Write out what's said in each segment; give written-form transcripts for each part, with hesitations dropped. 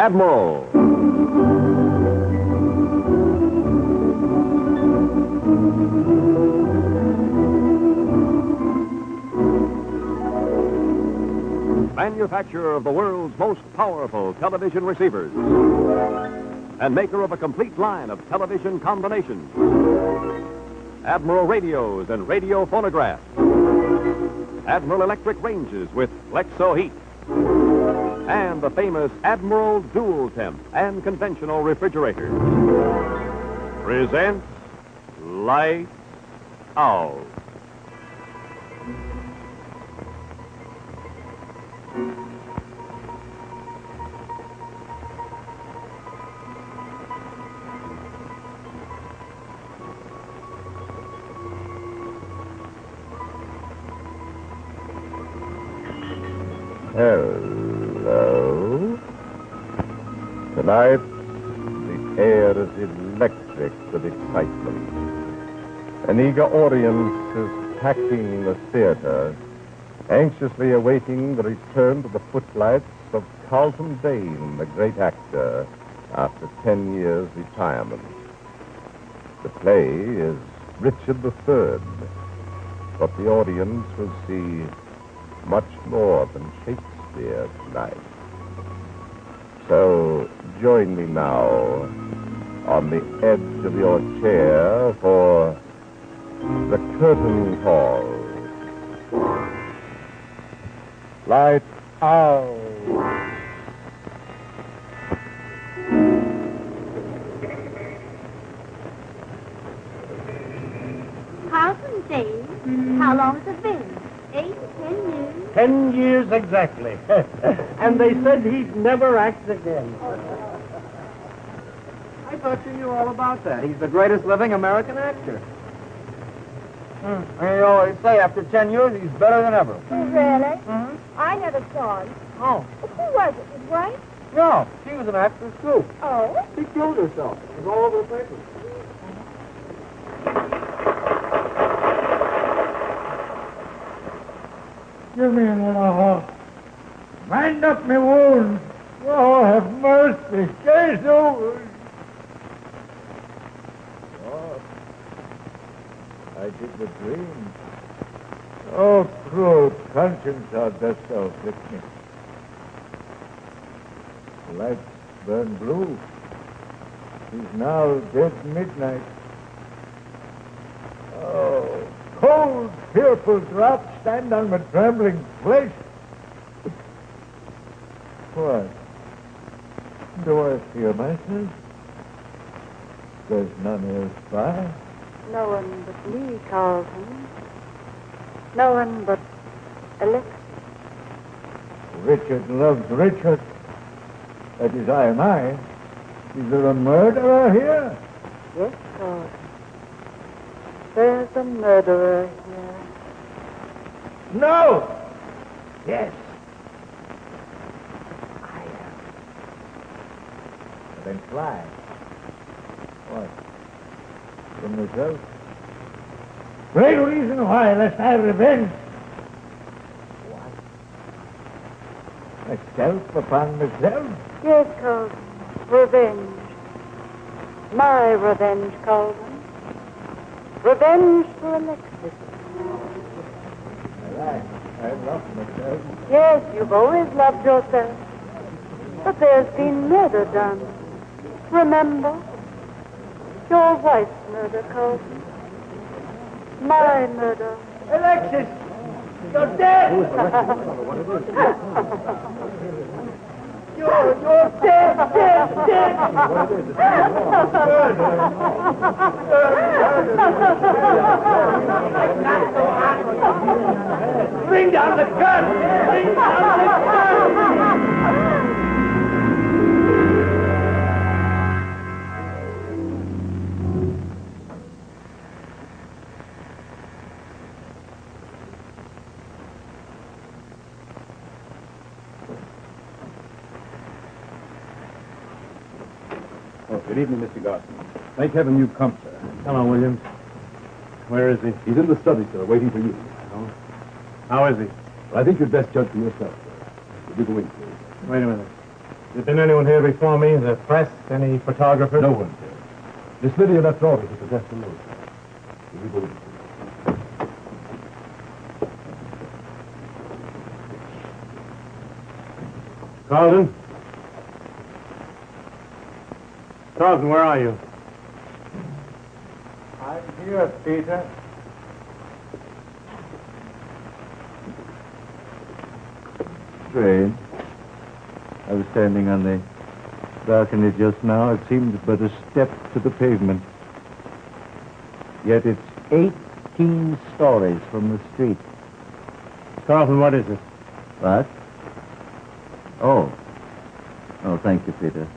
Admiral. Manufacturer of the world's most powerful television receivers and maker of a complete line of television combinations. Admiral radios and radio phonographs. Admiral electric ranges with Flexo heat. And the famous Admiral Dual Temp and conventional refrigerators. Presents Lights Out. Hello. Tonight, the air is electric with excitement. An eager audience is packing the theater, anxiously awaiting the return to the footlights of Carlton Dane, the great actor, after 10 years' retirement. The play is Richard III, but the audience will see much more than Shakespeare tonight. So join me now on the edge of your chair for the curtain call. Light out. Carlton Dane? How long has it been? 8, 10 years? 10 years exactly. And they said he'd never act again. I thought you knew all about that. He's the greatest living American actor. And you always say after 10 years, he's better than ever. Really? Mm-hmm. I never saw him. Oh. Who was it? His wife? No, she was an actress, too. Oh? She killed herself. It was all over the papers. Give me another horse. Bind up me wounds. Oh, have mercy. Case over. Oh, I did the dream. Oh, cruel conscience, how dost thou afflict me? The lights burn blue. 'Tis now dead midnight. Oh, cold, fearful drops stand on my trembling flesh. What? Do I fear myself? There's none else by. No one but me, Carlton. No one but Alexis. Richard loves Richard. That is I am I. Is there a murderer here? Yes, Carlton. There's a murderer here. No! Yes. I am. Then fly. What? From myself? Great reason why, lest I have revenge. What? Myself upon myself? Yes, Carlton. Revenge. My revenge, Carlton. Revenge for Alexis. I love myself. Yes, you've always loved yourself. But there's been murder done. Remember? Your wife's murder, Carlton. My murder. Alexis, you're dead. You're dead, dead, dead. Bring down the gun. Bring down the gun. Oh, good evening, Mr. Garson. Thank heaven you've come, sir. Hello, Williams. Where is he? He's in the study, sir, waiting for you. Oh. How is he? But I think you'd best judge for yourself, sir. Would you go in, please? Wait a minute. Has there been anyone here before me? The press? Any photographers? No one, sir. Miss Lydia left orders to possess the note. Will you believe it? Carlton? Carlton, where are you? I'm here, Peter. Strange. I was standing on the balcony just now. It seemed but a step to the pavement. Yet it's 18 stories from the street. Carlton, what is it? What? Oh. Oh, thank you, Peter.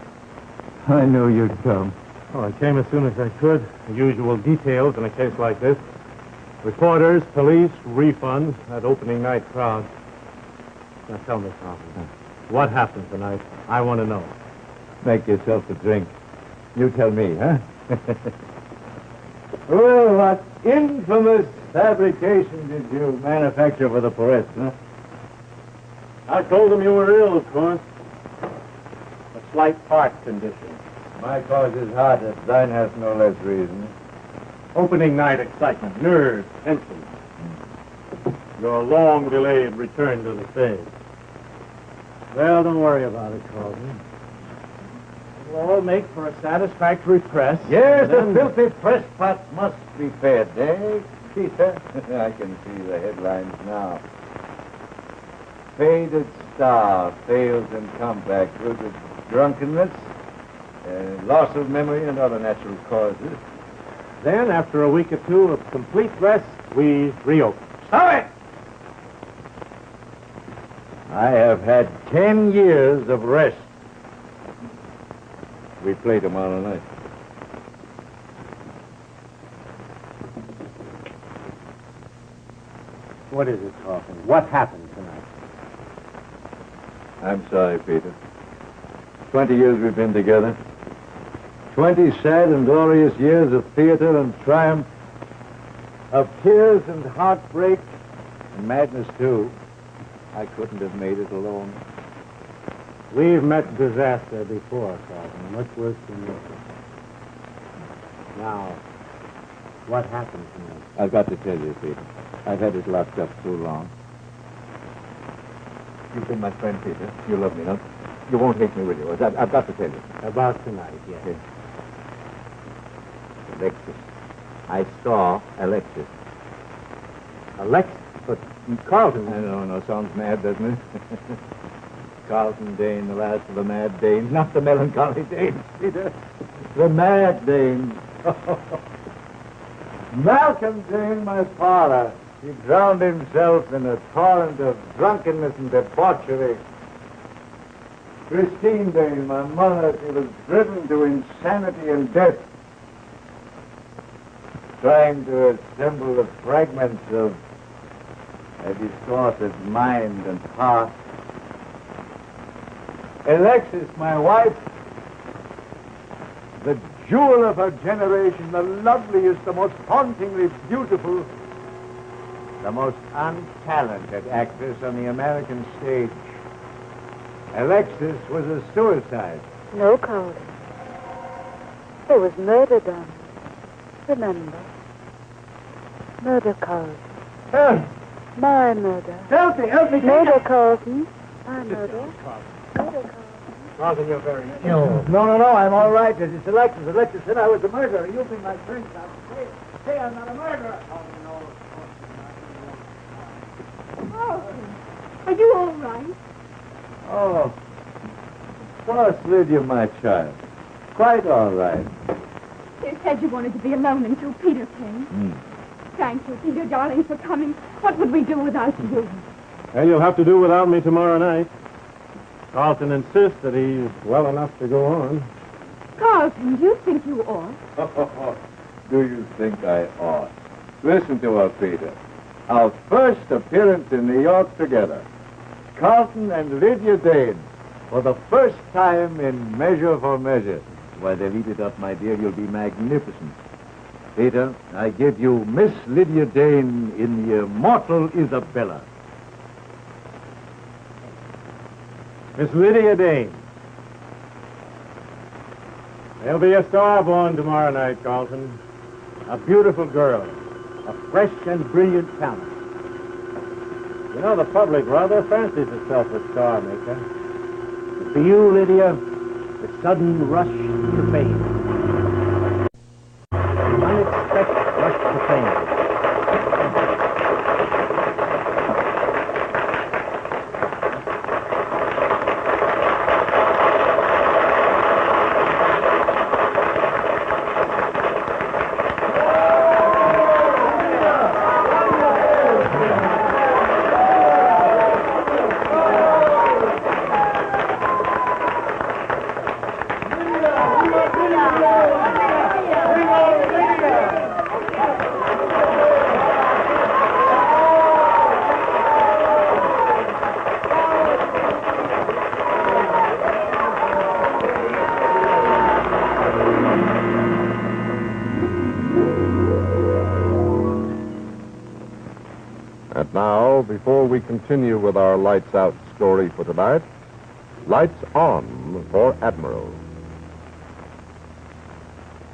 I knew you'd come. Oh, I came as soon as I could. The usual details in a case like this. Reporters, police, refunds, that opening night crowd. Now tell me, Carlton, what happened tonight? I want to know. Make yourself a drink. You tell me, huh? Well, what infamous fabrication did you manufacture for the press, huh? I told them you were ill, of course. A slight heart condition. My cause is hot, if thine has no less reason. Opening night excitement, nerves, tension. Your long-delayed return to the stage. Well, don't worry about it, Carlton. It'll all make for a satisfactory press. Yes, and the then- filthy press pots must be fed, eh, Peter? I can see the headlines now. Faded star fails in comeback due to drunkenness, loss of memory, and other natural causes. Then, after a week or two of complete rest, we reopen. Stop it! I have had 10 years of rest. We play tomorrow night. What is it, Carlton? What happened tonight? I'm sorry, Peter. 20 years we've been together. 20 sad and glorious years of theater and triumph, of tears and heartbreak, and madness, too. I couldn't have made it alone. We've met disaster before, Carlton. Much worse than this. Now, what happened tonight? I've got to tell you, Peter. I've had it locked up too long. You've been my friend, Peter. You love me, no? You won't hate me, will you? I've got to tell you. About tonight, yes. Okay. Alexis. I saw Alexis. Alexis? But Carlton... I know, sounds mad, doesn't it? Carlton Dane, the last of the mad Danes. Not the melancholy Danes, Peter. The mad Danes. Malcolm Dane, my father. He drowned himself in a torrent of drunkenness and debauchery. Christine Dane, my mother, she was driven to insanity and death. Trying to assemble the fragments of a distorted mind and heart. Alexis, my wife, the jewel of her generation, the loveliest, the most hauntingly beautiful, the most untalented actress on the American stage. Alexis was a suicide. No, Carlton. There was murder done. Remember. Murder, Carlton. Help! My murder. Help me! Murder, Carlton. My murder. Murder, Carlton. Carlton, you're very ill. No, I'm all right. It's Alexis. Alexis said I was a murderer. You've been my friend. Now, say I'm not a murderer. Carlton, are you all right? Oh, of course, Lydia, my child. Quite all right. You said you wanted to be alone until Peter came. Thank you, Peter, darling, for coming. What would we do without you? Well, you'll have to do without me tomorrow night. Carlton insists that he's well enough to go on. Carlton, do you think you ought? Do you think I ought? Listen to her, Peter. Our first appearance in New York together. Carlton and Lydia Dane. For the first time in Measure for Measure. Why, they'll eat it up, my dear. You'll be magnificent. Peter, I give you Miss Lydia Dane in the immortal Isabella. Miss Lydia Dane, There'll be a star born tomorrow night, Carlton. A beautiful girl. A fresh and brilliant talent. You know, the public rather fancies itself a star maker. But for you, Lydia, the sudden rush to fame. The unexpected rush to fame. And now, before we continue with our Lights Out story for tonight, Lights On for Admiral.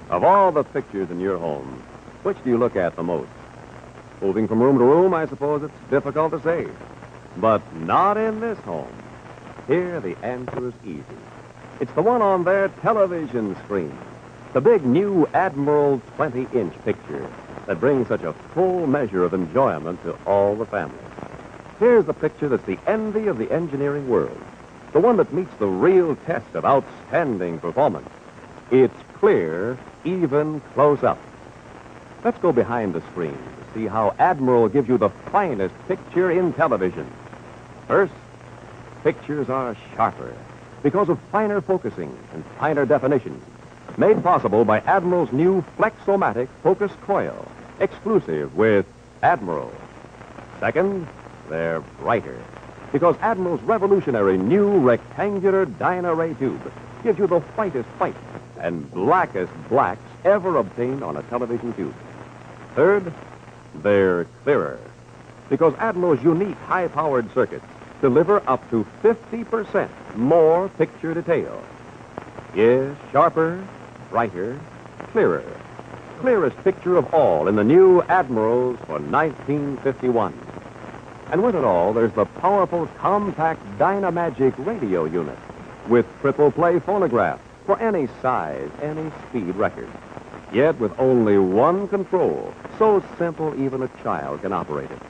Of all the pictures in your home, which do you look at the most? Moving from room to room, I suppose it's difficult to say. But not in this home. Here, the answer is easy. It's the one on their television screen. The big new Admiral 20-inch picture that brings such a full measure of enjoyment to all the family. Here's the picture that's the envy of the engineering world. The one that meets the real test of outstanding performance. It's clear, even close up. Let's go behind the screen to see how Admiral gives you the finest picture in television. First, pictures are sharper because of finer focusing and finer definition, made possible by Admiral's new Flexomatic Focus Coil, exclusive with Admiral. Second, they're brighter because Admiral's revolutionary new rectangular Dyna-Ray tube gives you the whitest white and blackest blacks ever obtained on a television tube. Third, they're clearer because Admiral's unique high-powered circuits deliver up to 50% more picture detail. Yes, sharper, brighter, clearer. Clearest picture of all in the new Admirals for 1951. And with it all, there's the powerful compact Dynamagic radio unit with triple play phonograph for any size, any speed record. Yet with only one control, so simple even a child can operate it.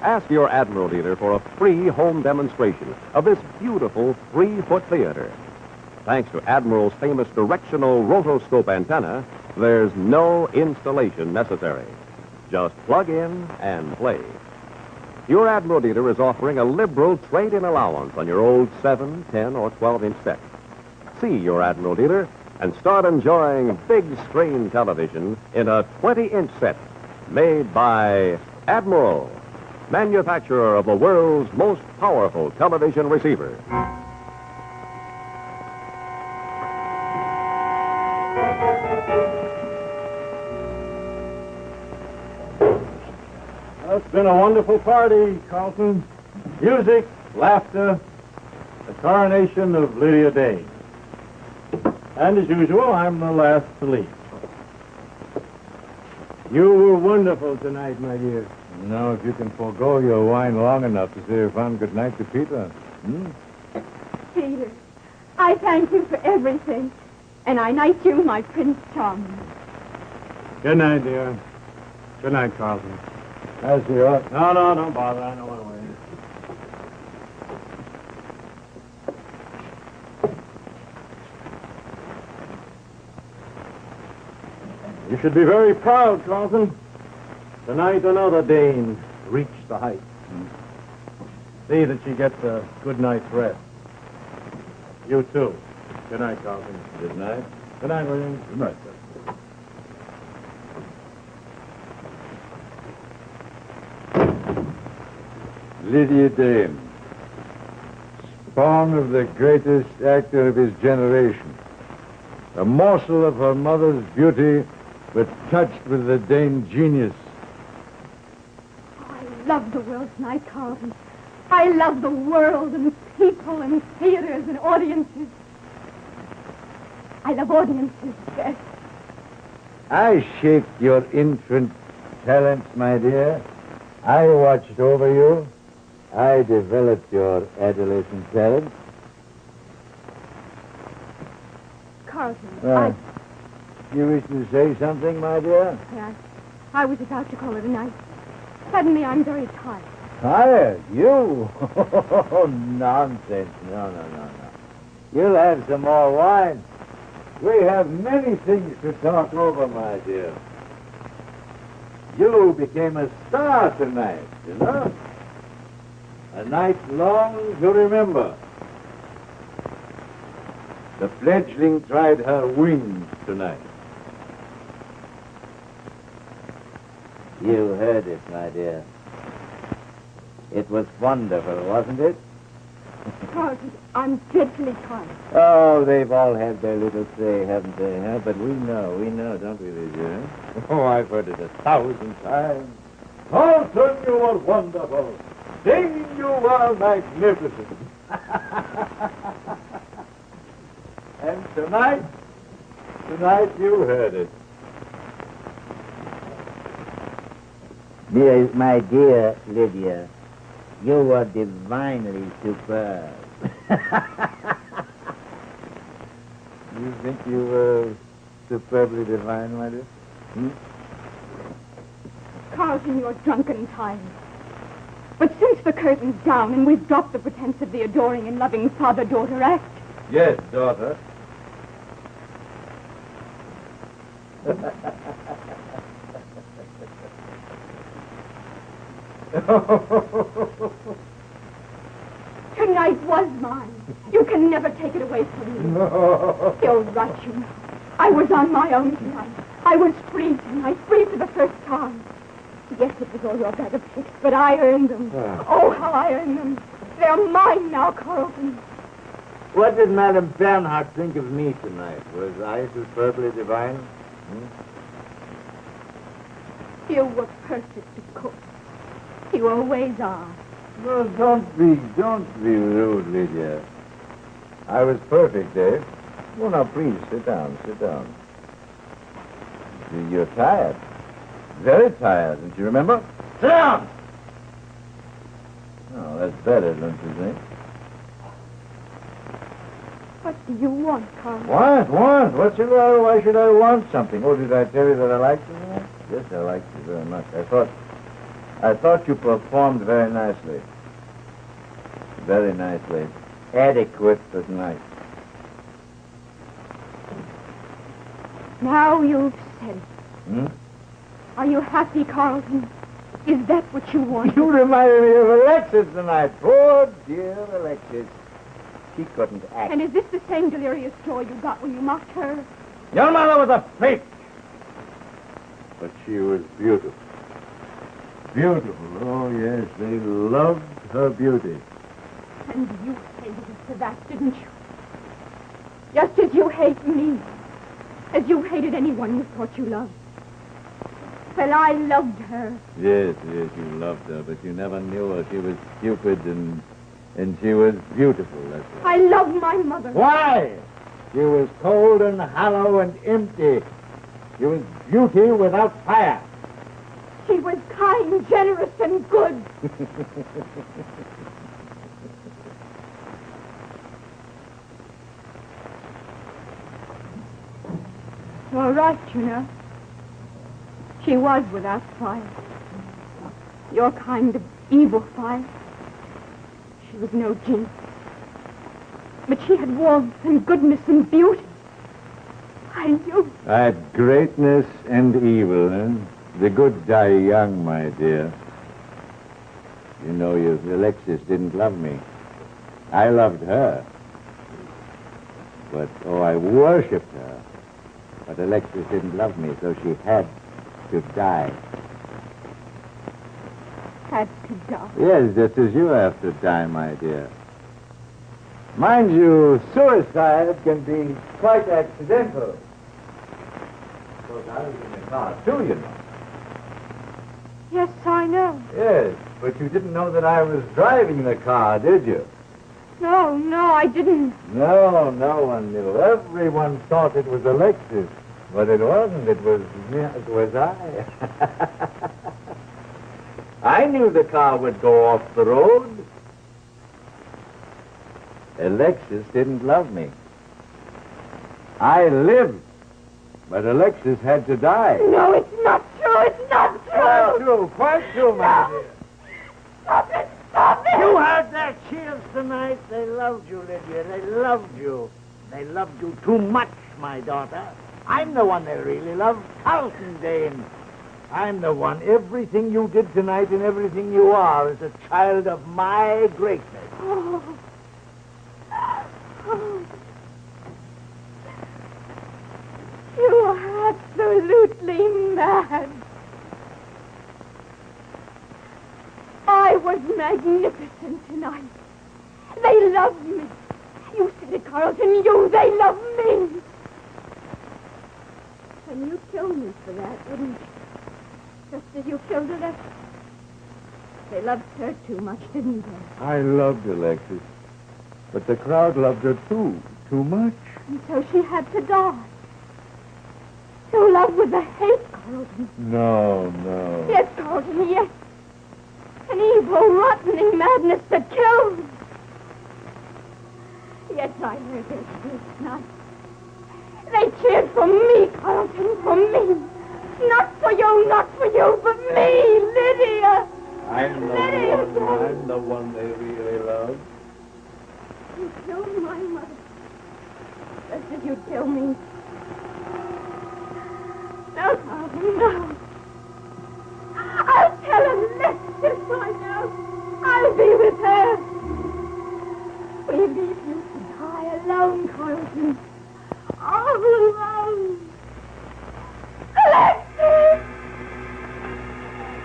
Ask your Admiral dealer for a free home demonstration of this beautiful 3-foot theater. Thanks to Admiral's famous directional rotoscope antenna, there's no installation necessary. Just plug in and play. Your Admiral dealer is offering a liberal trade-in allowance on your old 7, 10, or 12-inch set. See your Admiral dealer and start enjoying big screen television in a 20-inch set made by Admiral, manufacturer of the world's most powerful television receiver. It's been a wonderful party, Carlton. Music, laughter, the coronation of Lydia Dane. And as usual, I'm the last to leave. You were wonderful tonight, my dear. Now, if you can forego your wine long enough to say a fond good night to Peter. Peter, I thank you for everything. And I knight you, my Prince Charming. Good night, dear. Good night, Carlton. As you ought. No, don't bother. I know what I'm waiting. You should be very proud, Carlton. Tonight another Dane reached the heights. See that she gets a good night's rest. You too. Good night, Carlton. Good night. Good night, William. Good night, sir. Lydia Dane, spawn of the greatest actor of his generation. A morsel of her mother's beauty, but touched with the Dane genius. I love the world tonight, Carlton. I love the world and people and theaters and audiences. I love audiences best. I shaped your infant talents, my dear. I watched over you. I developed your adolescent talent. Carlton, You wish to say something, my dear? I was about to call it a night. Suddenly, I'm very tired. Tired? You? Nonsense. No. You'll have some more wine. We have many things to talk over, my dear. You became a star tonight, you know? A night long to remember. The fledgling tried her wings tonight. You heard it, my dear. It was wonderful, wasn't it? Carlton, I'm dreadfully tired. Oh, they've all had their little say, haven't they, huh? But we know, don't we, Lydia? Oh, I've heard it 1,000 times. Carlton, you were wonderful. Sing, you were magnificent. And tonight you heard it. My dear Lydia, you were divinely superb. You think you were superbly divine, my dear? Carlton, you're drunk and tired. But since the curtain's down and we've dropped the pretense of the adoring and loving father-daughter act... Yes, daughter. Tonight was mine. You can never take it away from me. No. You're right, you know. I was on my own tonight. I was free tonight, free for the first time. Yes, it was all your bag of tricks, but I earned them. Oh, how I earned them. They're mine now, Carlton. What did Madame Bernhardt think of me tonight? Was I superbly divine? You were perfect, of course. You always are. No, don't be rude, Lydia. I was perfect, Dave. Well, now, please, sit down. You're tired. Very tired, don't you remember? Sit down! Oh, that's better, don't you think? What do you want, Carlton? Want? Why should I want something? Oh, did I tell you that I liked you? Yes, I liked you very much. I thought you performed very nicely. Very nicely. Adequate, but nice. Now you've said it. Are you happy, Carlton? Is that what you want? You reminded me of Alexis tonight. Poor dear Alexis. She couldn't act. And is this the same delirious joy you got when you mocked her? Your mother was a fake. But she was beautiful. Beautiful. Oh, yes. They loved her beauty. And you hated her for that, didn't you? Just as you hate me. As you hated anyone you thought you loved. Well, I loved her. Yes, you loved her, but you never knew her. She was stupid and she was beautiful, that's why. I loved my mother. Why? She was cold and hollow and empty. She was beauty without fire. She was kind, generous, and good. You're right, you know. She was without fire. Your kind of evil fire. She was no jinx. But she had warmth and goodness and beauty. I knew. At greatness and evil, eh? The good die young, my dear. You know, Alexis didn't love me. I loved her. But, I worshipped her. But Alexis didn't love me, so she had to die. Had to die? Yes, just as you have to die, my dear. Mind you, suicide can be quite accidental. Of course, I was in the car, too, you know. Yes, I know. Yes, but you didn't know that I was driving the car, did you? No, I didn't. No, no one knew. Everyone thought it was Alexis. But it wasn't. It was I. I knew the car would go off the road. Alexis didn't love me. I lived, but Alexis had to die. No, it's not true. It's not true. Quite true, my dear. Stop it. Stop it. You heard their cheers tonight. They loved you, Lydia. They loved you. They loved you too much, my daughter. I'm the one they really love, Carlton Dane. I'm the one. Everything you did tonight and everything you are is a child of my greatness. Oh. You are absolutely mad. I was magnificent tonight. They loved me. You said it, Carlton. They loved me. And you killed me for that, didn't you? Just as you killed Alexis. They loved her too much, didn't they? I loved Alexis, but the crowd loved her too much. And so she had to die. To love with a hate, Carlton. No. Yes, Carlton, yes. An evil, rotten madness that kills. Yes, I heard their cheers tonight. They cheered for me, Carlton, for me. Not for you, but me, Lydia. I'm the one they really love. You killed my mother. Just as you killed me. No, Carlton, no. I'll tell Alexis I know. I'll be with her. We leave you to die alone, Carlton. All alone. Alexis!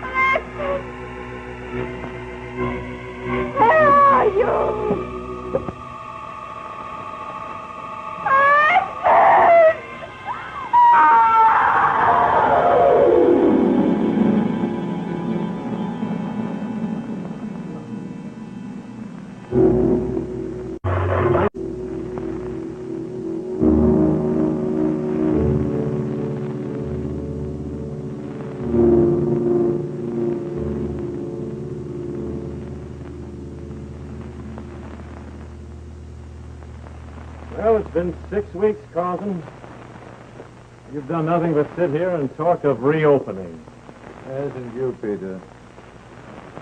Alexis! Where are you? Alexis! Well, it's been 6 weeks, Carlton. You've done nothing but sit here and talk of reopening. Hasn't you, Peter?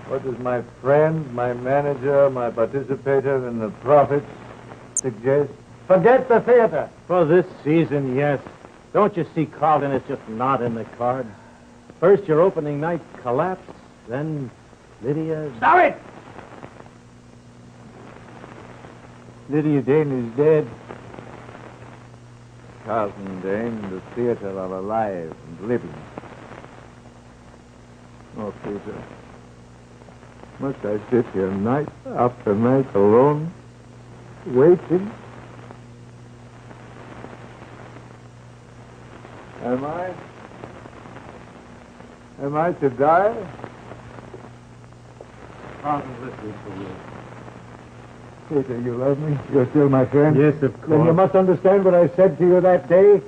What does my friend, my manager, my participator in the profits suggest? Forget the theater. For this season, yes. Don't you see, Carlton, it's just not in the cards. First, your opening night collapse, then Lydia... Stop it! Lydia Dane is dead. Carlton Dane and the theater are alive and living. Oh, Peter, must I sit here night after night alone, waiting? Am I to die? Carlton, listen to me. Peter, you love me? You're still my friend? Yes, of course. Then you must understand what I said to you that day.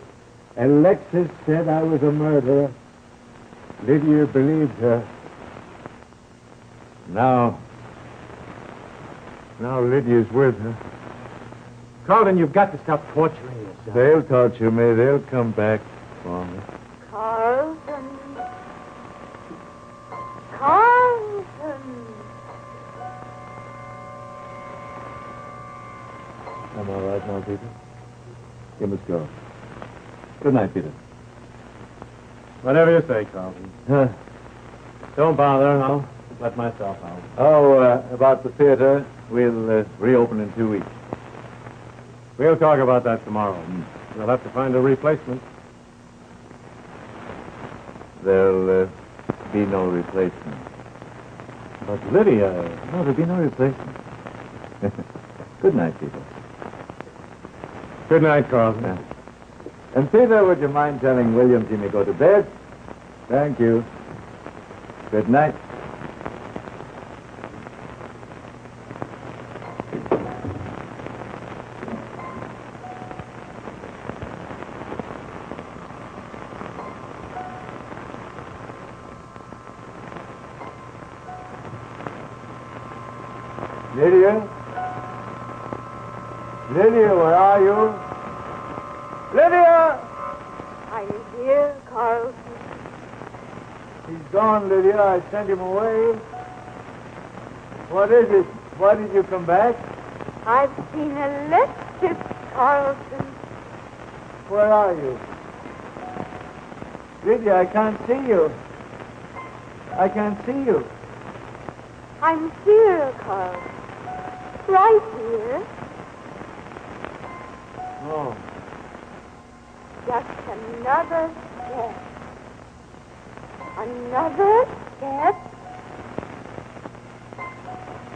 Alexis said I was a murderer. Lydia believed her. Now Lydia's with her. Carlton, you've got to stop torturing yourself. They'll torture me. They'll come back for me. Carlton. Carlton. I'm all right now, Peter. You must go. Good night, Peter. Whatever you say, Carlton. Don't bother, I'll let myself out. Oh, about the theater, we'll reopen in 2 weeks. We'll talk about that tomorrow. We'll have to find a replacement. There'll be no replacement. But Lydia... No, there'll be no replacement. Good night, Peter. Good night, Carlton. Yeah. And Peter, would you mind telling Williams he may go to bed? Thank you. Good night. Lydia? Lydia, where are you? Lydia! I'm here, Carlton. He's gone, Lydia. I sent him away. What is it? Why did you come back? I've seen a electric, Carlton. Where are you? Lydia, I can't see you. I can't see you. I'm here, Carlton. Right here. Oh. Just another step. Another step.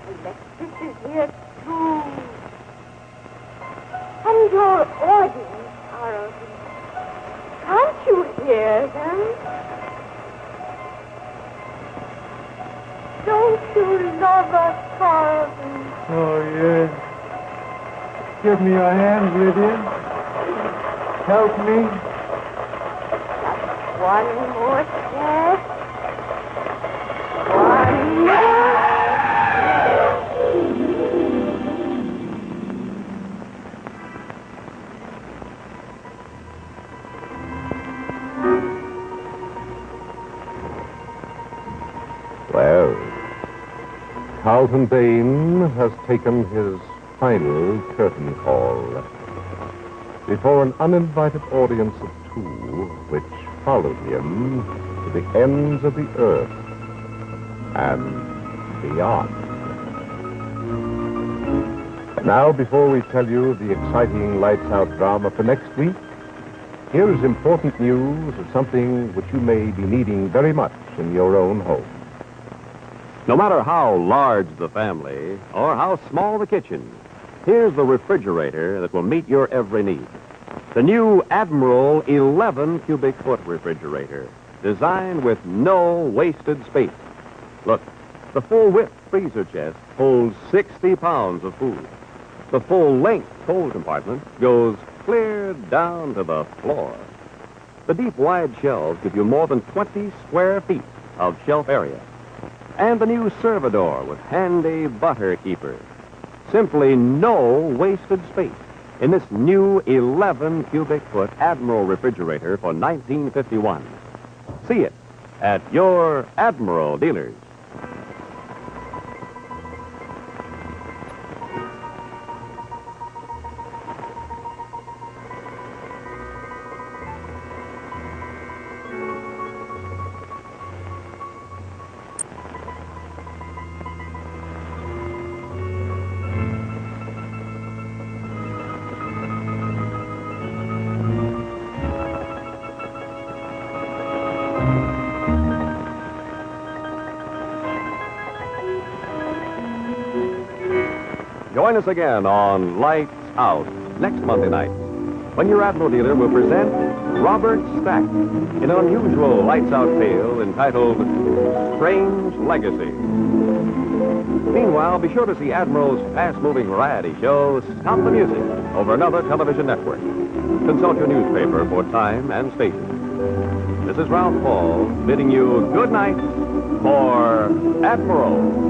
Alexis is here, too. And your audience, Carlton. Can't you hear them? Don't you love us, Carlton? Oh, yes. Give me your hand, Lydia. Help me. Just one more step. One more. Well, Carlton Dane has taken his final curtain call before an uninvited audience of two, which followed him to the ends of the earth and beyond. And now, before we tell you the exciting Lights Out drama for next week, here is important news of something which you may be needing very much in your own home. No matter how large the family or how small the kitchen, here's the refrigerator that will meet your every need. The new Admiral 11 cubic foot refrigerator, designed with no wasted space. Look, the full width freezer chest holds 60 pounds of food. The full length cold compartment goes clear down to the floor. The deep wide shelves give you more than 20 square feet of shelf area. And the new servidor with handy butter keeper. Simply no wasted space in this new 11 cubic foot Admiral refrigerator for 1951. See it at your Admiral dealers. Join us again on Lights Out next Monday night, when your Admiral dealer will present Robert Stack in an unusual Lights Out tale entitled Strange Legacy. Meanwhile, be sure to see Admiral's fast-moving variety show, Stop the Music, over another television network. Consult your newspaper for time and station. This is Ralph Paul bidding you good night for Admiral.